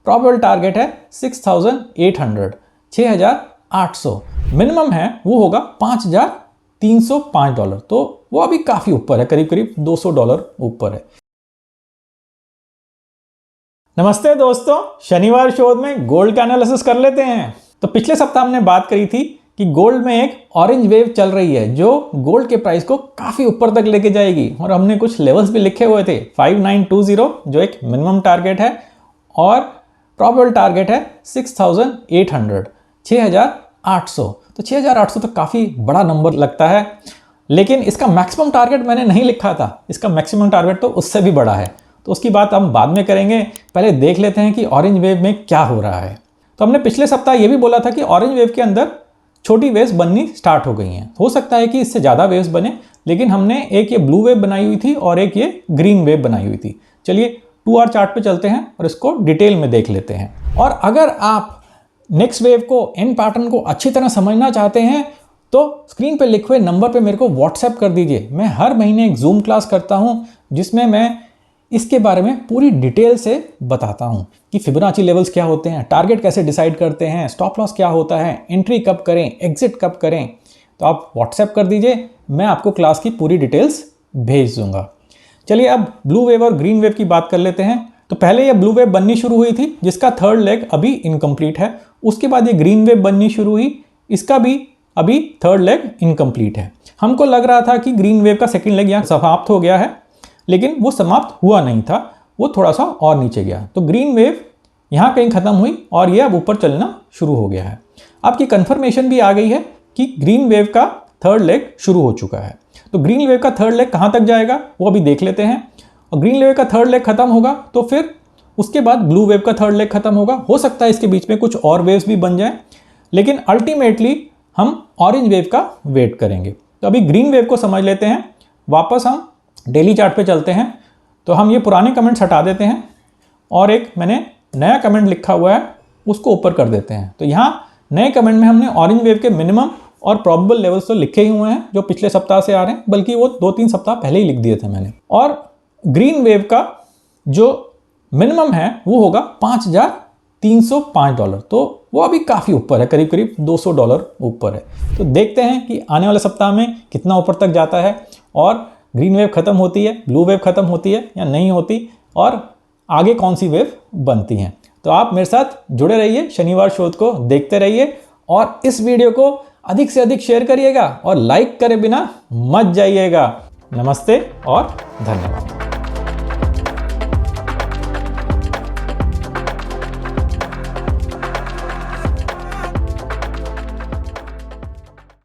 Probable target है 6800, 6800। Minimum है वो होगा $5305, तो वो अभी काफी ऊपर है, करीब करीब $200 ऊपर है। नमस्ते दोस्तों, शनिवार शोध में गोल्ड का एनालिसिस कर लेते हैं। तो पिछले सप्ताह हमने बात करी थी कि गोल्ड में एक ऑरेंज वेव चल रही है जो गोल्ड के प्राइस को काफी ऊपर तक लेके जाएगी, और हमने कुछ लेवल्स भी लिखे हुए थे। 5920 जो एक मिनिमम टारगेट है और प्रॉबेबल टारगेट है 6800, 6800। तो 6800 तो काफी बड़ा नंबर लगता है, लेकिन इसका मैक्सिमम टारगेट मैंने नहीं लिखा था। इसका मैक्सिमम टारगेट तो उससे भी बड़ा है, तो उसकी बात हम बाद में करेंगे। पहले देख लेते हैं कि ऑरेंज वेव में क्या हो रहा है। तो हमने पिछले सप्ताह ये भी बोला था कि ऑरेंज वेव के अंदर छोटी वेव्स बननी स्टार्ट हो गई हैं। हो सकता है कि इससे ज़्यादा वेव्स बने, लेकिन हमने एक ये ब्लू वेव बनाई हुई थी और एक ये ग्रीन वेव बनाई हुई थी। चलिए 2 आवर चार्ट पे चलते हैं और इसको डिटेल में देख लेते हैं। और अगर आप नेक्स्ट वेव को, एन पैटर्न को अच्छी तरह समझना चाहते हैं तो स्क्रीन पे लिखे हुए नंबर पे मेरे को व्हाट्सएप कर दीजिए। मैं हर महीने एक जूम क्लास करता हूँ जिसमें मैं इसके बारे में पूरी डिटेल से बताता हूं कि फिबोनाची लेवल्स क्या होते हैं, टारगेट कैसे डिसाइड करते हैं, स्टॉप लॉस क्या होता है, एंट्री कब करें, एग्जिट कब करें। तो आप व्हाट्सएप कर दीजिए, मैं आपको क्लास की पूरी डिटेल्स भेज दूंगा। चलिए अब ब्लू वेव और ग्रीन वेव की बात कर लेते हैं। तो पहले ये ब्लू वेव बननी शुरू हुई थी जिसका थर्ड लेग अभी इनकम्प्लीट है। उसके बाद ये ग्रीन वेव बननी शुरू हुई, इसका भी अभी थर्ड लेग इनकम्प्लीट है। हमको लग रहा था कि ग्रीन वेव का सेकेंड लेग यहाँ समाप्त हो गया है, लेकिन वो समाप्त हुआ नहीं था, वो थोड़ा सा और नीचे गया। तो ग्रीन वेव यहाँ कहीं खत्म हुई और ये अब ऊपर चलना शुरू हो गया है। आपकी कंफर्मेशन भी आ गई है कि ग्रीन वेव का थर्ड लेग शुरू हो चुका है। तो ग्रीन वेव का थर्ड लेग कहाँ तक जाएगा वो अभी देख लेते हैं। और ग्रीन वेव का थर्ड लेग खत्म होगा तो फिर उसके बाद ब्लू वेव का थर्ड लेग खत्म होगा। हो सकता है इसके बीच में कुछ और वेव्स भी बन जाएं, लेकिन अल्टीमेटली हम ऑरेंज वेव का वेट करेंगे। तो अभी ग्रीन वेव को समझ लेते हैं। वापस हम डेली चार्ट पे चलते हैं। तो हम ये पुराने कमेंट्स हटा देते हैं और एक मैंने नया कमेंट लिखा हुआ है उसको ऊपर कर देते हैं। तो यहाँ नए कमेंट में हमने ऑरेंज वेव के मिनिमम और प्रॉबेबल लेवल्स तो लिखे ही हुए हैं जो पिछले सप्ताह से आ रहे हैं, बल्कि वो 2-3 सप्ताह पहले ही लिख दिए थे मैंने। और ग्रीन वेव का जो मिनिमम है वो होगा $5305, तो वो अभी काफ़ी ऊपर है, करीब करीब $200 ऊपर है। तो देखते हैं कि आने वाले सप्ताह में कितना ऊपर तक जाता है और ग्रीन वेव खत्म होती है, ब्लू वेव खत्म होती है या नहीं होती, और आगे कौन सी वेव बनती हैं। तो आप मेरे साथ जुड़े रहिए, शनिवार शोध को देखते रहिए और इस वीडियो को अधिक से अधिक शेयर करिएगा और लाइक करे बिना मत जाइएगा। नमस्ते और धन्यवाद।